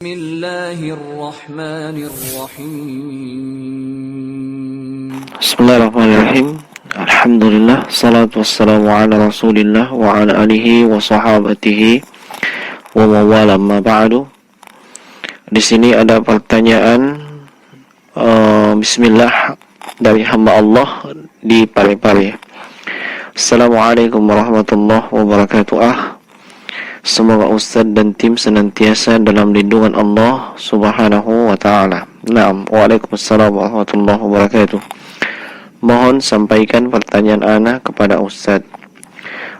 Bismillahirrahmanirrahim. Alhamdulillah, salatu wassalamu ala rasulillah wa ala alihi wa sahabatihi wa mawala ma ba'du. Di sini ada pertanyaan Bismillah dari hamba Allah di Parepare. Assalamualaikum warahmatullahi wabarakatuh. Semoga Ustaz dan tim senantiasa dalam lindungan Allah Subhanahu wa ta'ala. Naam, waalaikumsalam warahmatullahi wabarakatuh. Mohon sampaikan pertanyaan ana kepada Ustaz.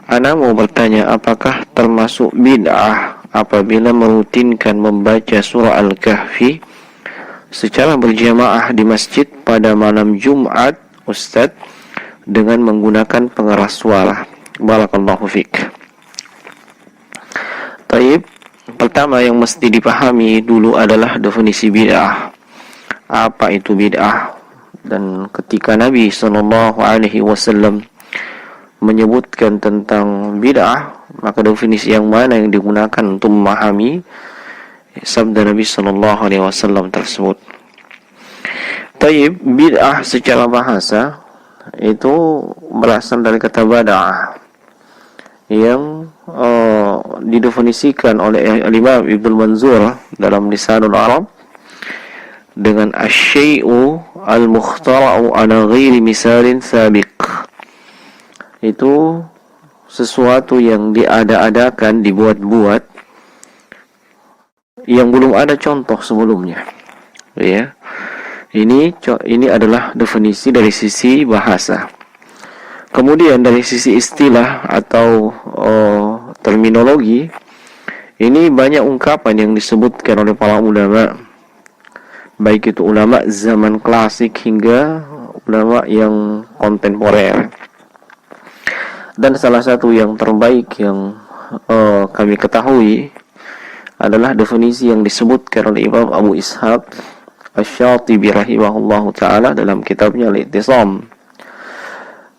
Ana mau bertanya, apakah termasuk bid'ah apabila merutinkan membaca surah Al-Kahfi secara berjamaah di masjid pada malam Jumat, Ustaz, dengan menggunakan pengeras suara? Barakallahu fiik. Taib, pertama yang mesti dipahami dulu adalah definisi bid'ah. Apa itu bid'ah? Dan ketika Nabi SAW menyebutkan tentang bid'ah, maka definisi yang mana yang digunakan untuk memahami sabda Nabi SAW tersebut? Taib, bid'ah secara bahasa itu berasal dari kata bada'ah yang didefinisikan oleh Imam Ibnu Manzur dalam Lisanul Arab dengan asy-syai'u al-mukhtara'u ala ghairi misalin sabiq. Itu sesuatu yang diada-adakan, dibuat-buat, yang belum ada contoh sebelumnya. Ya. Ini adalah definisi dari sisi bahasa. Kemudian dari sisi istilah atau terminologi, ini banyak ungkapan yang disebutkan oleh para ulama, baik itu ulama zaman klasik hingga ulama yang kontemporer. Dan salah satu yang terbaik yang kami ketahui adalah definisi yang disebutkan oleh Imam Abu Ishaq Asy-Syatibi rahimahullahu ta'ala dalam kitabnya Al-I'tisam.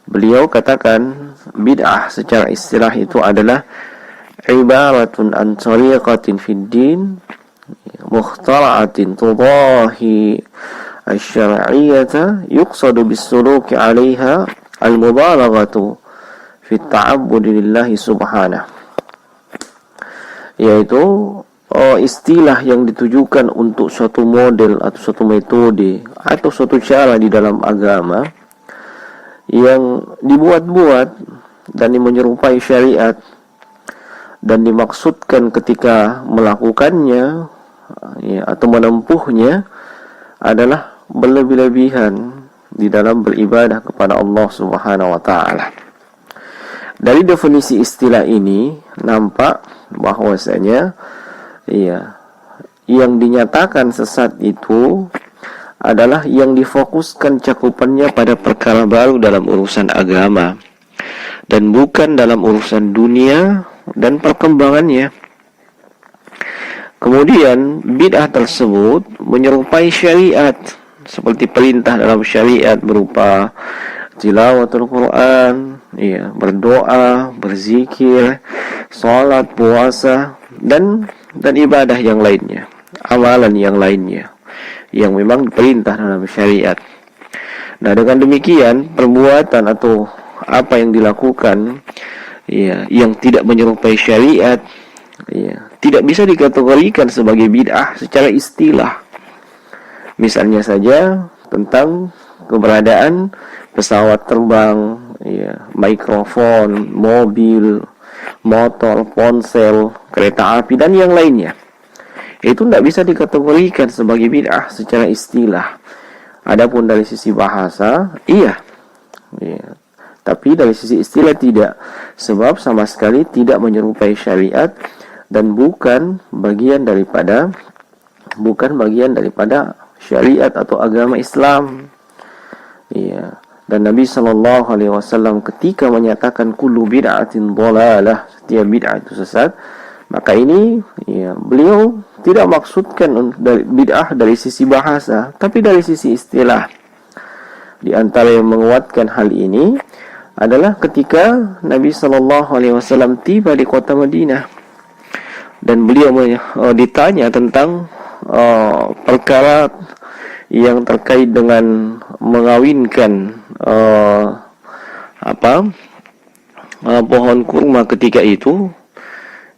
Beliau katakan bid'ah secara istilah itu adalah ibaratun an tariqatin fid din mukhtara'atin tudahi asy-syar'iyyata yuqsadu bis-suluki 'alaiha al-mubalaghatu fi at-ta'abbud lillahi subhanahu. Yaitu istilah yang ditujukan untuk suatu model atau suatu metode atau suatu cara di dalam agama yang dibuat-buat dan menyerupai syariat dan dimaksudkan ketika melakukannya atau menempuhnya adalah berlebih-lebihan di dalam beribadah kepada Allah Subhanahu wa ta'ala. Dari definisi istilah ini nampak bahwasanya yang dinyatakan sesat itu adalah yang difokuskan cakupannya pada perkara baru dalam urusan agama dan bukan dalam urusan dunia dan perkembangannya. Kemudian bid'ah tersebut menyerupai syariat, seperti perintah dalam syariat berupa tilawatul Quran, berdoa, berzikir, salat, puasa, dan ibadah yang lainnya, amalan yang lainnya yang memang diperintah dalam syariat. Nah, dengan demikian perbuatan atau apa yang dilakukan yang tidak menyerupai syariat tidak bisa dikategorikan sebagai bid'ah secara istilah. Misalnya saja tentang keberadaan pesawat terbang, mikrofon, mobil, motor, ponsel, kereta api, dan yang lainnya. Itu tidak bisa dikategorikan sebagai bid'ah secara istilah. Adapun dari sisi bahasa, iya. Tapi dari sisi istilah tidak, sebab sama sekali tidak menyerupai syariat dan bukan bagian daripada syariat atau agama Islam. Dan Nabi SAW ketika menyatakan kullu bid'atin dhalalah, setiap bid'ah itu sesat, maka ini beliau tidak maksudkan dari bid'ah dari sisi bahasa, tapi dari sisi istilah. Di antara yang menguatkan hal ini adalah ketika Nabi SAW tiba di kota Madinah. dan beliau ditanya tentang perkara yang terkait dengan mengawinkan pohon kurma ketika itu,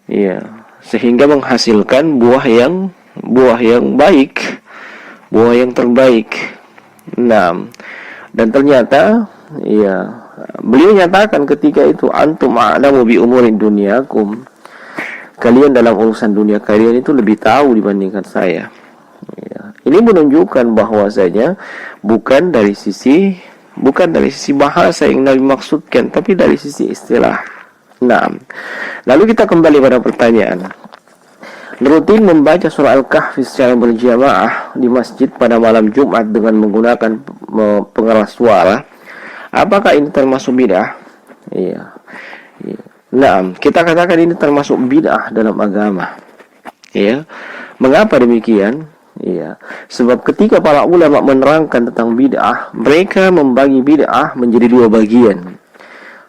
ya, sehingga menghasilkan buah yang baik, buah yang terbaik. Nah, dan ternyata, ya, beliau nyatakan ketika itu, antum a'lamu bi umuri dunyakum, kalian dalam urusan dunia kalian itu lebih tahu dibandingkan saya. Ya. Ini menunjukkan bahwasanya bukan dari sisi bahasa yang Nabi maksudkan, tapi dari sisi istilah. Nah, lalu kita kembali pada pertanyaan. Rutin membaca surah Al-Kahfi secara berjamaah di masjid pada malam Jumat dengan menggunakan pengeras suara, apakah ini termasuk bid'ah? Iya. Nah, kita katakan ini termasuk bid'ah dalam agama. Ya. Mengapa demikian? Iya, sebab ketika para ulama menerangkan tentang bid'ah, mereka membagi bid'ah menjadi dua bagian.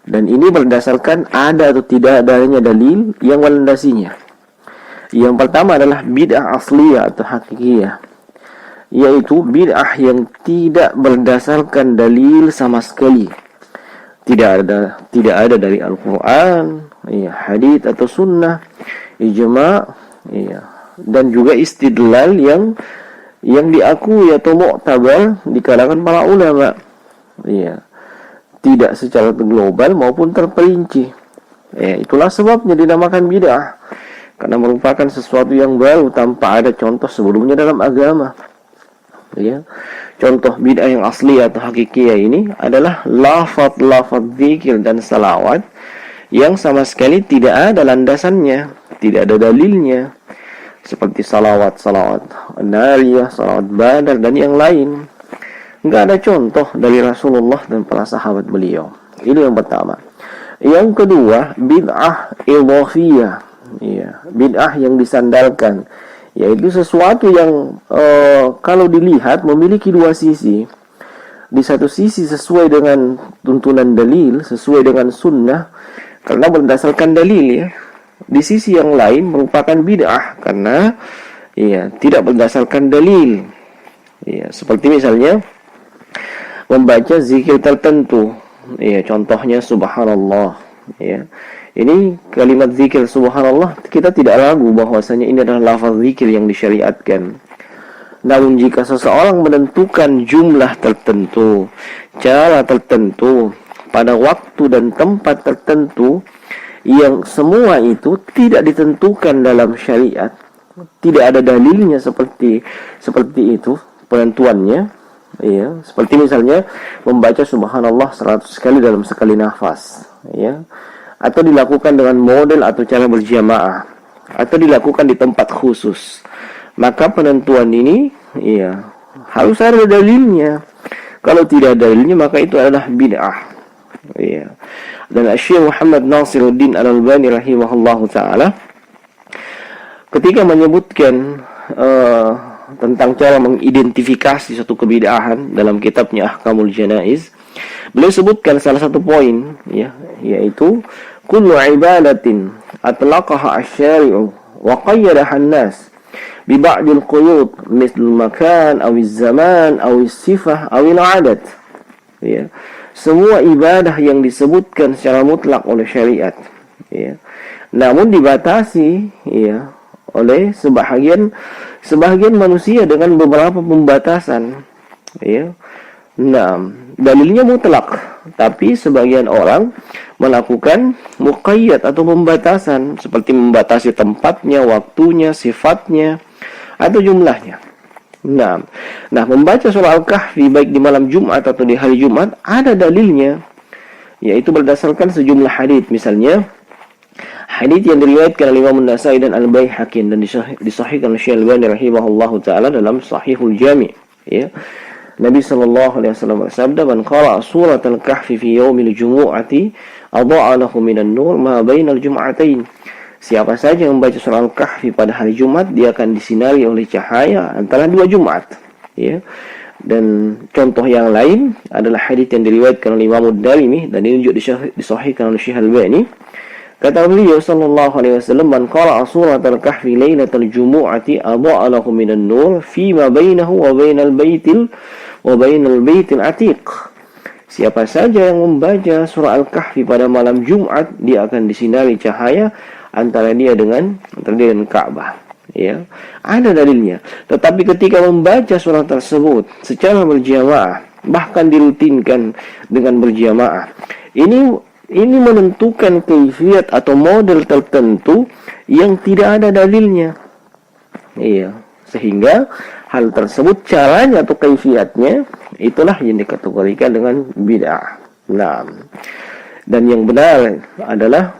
Dan ini berdasarkan ada atau tidak adanya dalil yang melandasinya. Yang pertama adalah bid'ah asliyah atau hakikiyah, yaitu bid'ah yang tidak berdasarkan dalil sama sekali. Tidak ada dari Al-Quran, ya, hadits atau sunnah, ijma', ya, dan juga istidlal yang diakui atau mu'tabar di kalangan para ulama, ya, tidak secara global maupun terperinci. Ya, itulah sebabnya dinamakan bid'ah, karena merupakan sesuatu yang baru tanpa ada contoh sebelumnya dalam agama. Ya, contoh bid'ah yang asli atau hakikiyah ini adalah lafaz zikir dan salawat yang sama sekali tidak ada landasannya, tidak ada dalilnya, seperti salawat nariyah, salawat badar, dan yang lain. Enggak ada contoh dari Rasulullah dan para sahabat beliau. Ini yang pertama. Yang kedua, bid'ah idhafiyah. Ya, bid'ah yang disandalkan, yaitu sesuatu yang kalau dilihat memiliki dua sisi. Di satu sisi sesuai dengan tuntunan dalil, sesuai dengan sunnah, karena berdasarkan dalil, ya. Di sisi yang lain merupakan bid'ah karena, ya, tidak berdasarkan dalil. Ya, seperti misalnya membaca zikir tertentu. Ya, contohnya subhanallah. Ya. Ini kalimat zikir subhanallah, kita tidak ragu bahwasanya ini adalah lafaz zikir yang disyariatkan. Namun jika seseorang menentukan jumlah tertentu, cara tertentu, pada waktu dan tempat tertentu, yang semua itu tidak ditentukan dalam syariat, tidak ada dalilnya seperti itu penentuannya, ya, seperti misalnya membaca subhanallah 100 kali dalam sekali nafas, ya, atau dilakukan dengan model atau cara berjamaah, atau dilakukan di tempat khusus, maka penentuan ini, ya, harus ada dalilnya. Kalau tidak ada dalilnya, maka itu adalah bid'ah, ya. Dan Syekh Muhammad Nasiruddin Al-Albani rahimahullahu ta'ala ketika menyebutkan tentang cara mengidentifikasi satu kebid'ahan dalam kitabnya Ahkamul Janaiz, beliau sebutkan salah satu poin, ya, yaitu kullu ibadatin atlaqaha asy-syari'u wa qayyadaha an-nas bi ba'dil quyud misl makan aw az-zaman aw as-sifah aw al-'adat. Ya, semua ibadah yang disebutkan secara mutlak oleh syariat, ya, namun dibatasi, ya, oleh sebahagian manusia dengan beberapa pembatasan, ya. Nah, dalilnya mutlak, tapi sebagian orang melakukan muqayyad atau pembatasan, seperti membatasi tempatnya, waktunya, sifatnya, atau jumlahnya. Nah, membaca surah Al-Kahfi baik di malam Jumat atau di hari Jumat ada dalilnya, yaitu berdasarkan sejumlah hadits. Misalnya hadits yang diriwayatkan oleh Imam An-Nasa'i dan Al-Baihaqi dan disahihkan oleh Syekh Al-Albani rahimahullahu taala dalam Sahihul Jami', ya. Nabi sallallahu alaihi wasallam bersabda, "Man qara'a surat Al-Kahfi fi yaumil jumu'ati adha'a lahu minan nur ma bainal jum'atain." Siapa saja yang membaca surah Al-Kahfi pada hari Jumat, dia akan disinari oleh cahaya antara dua Jumat, ya. Dan contoh yang lain adalah hadits yang diriwayatkan oleh Imam Ad-Darimi dan ini juga disahihkan oleh Syekh Al-Albani. Kata beliau sallallahu alaihi wasallam, "Man qara'a suratal kahfi lailatal jumu'ati adha'a lahu minan nur fi ma bainahu wa bainal baitil atiq." Siapa saja yang membaca surah Al-Kahfi pada malam Jumat, dia akan disinari cahaya antara dia dengan Ka'bah. Ya, ada dalilnya. Tetapi ketika membaca surah tersebut secara berjamaah, bahkan dirutinkan dengan berjamaah, ini menentukan kaifiat atau model tertentu yang tidak ada dalilnya. Iya, sehingga hal tersebut caranya atau kaifiatnya itulah yang dikategorikan dengan bid'ah. Nah, dan yang benar adalah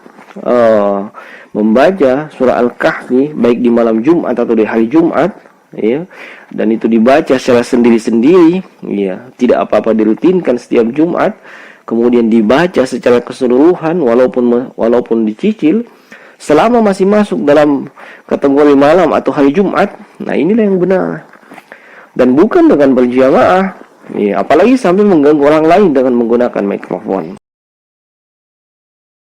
membaca surah Al-Kahfi baik di malam Jumat atau di hari Jumat, ya, dan itu dibaca secara sendiri-sendiri, ya, tidak apa-apa dirutinkan setiap Jumat, kemudian dibaca secara keseluruhan walaupun dicicil, selama masih masuk dalam kategori malam atau hari Jumat, nah inilah yang benar. Dan bukan dengan berjamaah, ya, apalagi sampai mengganggu orang lain dengan menggunakan mikrofon.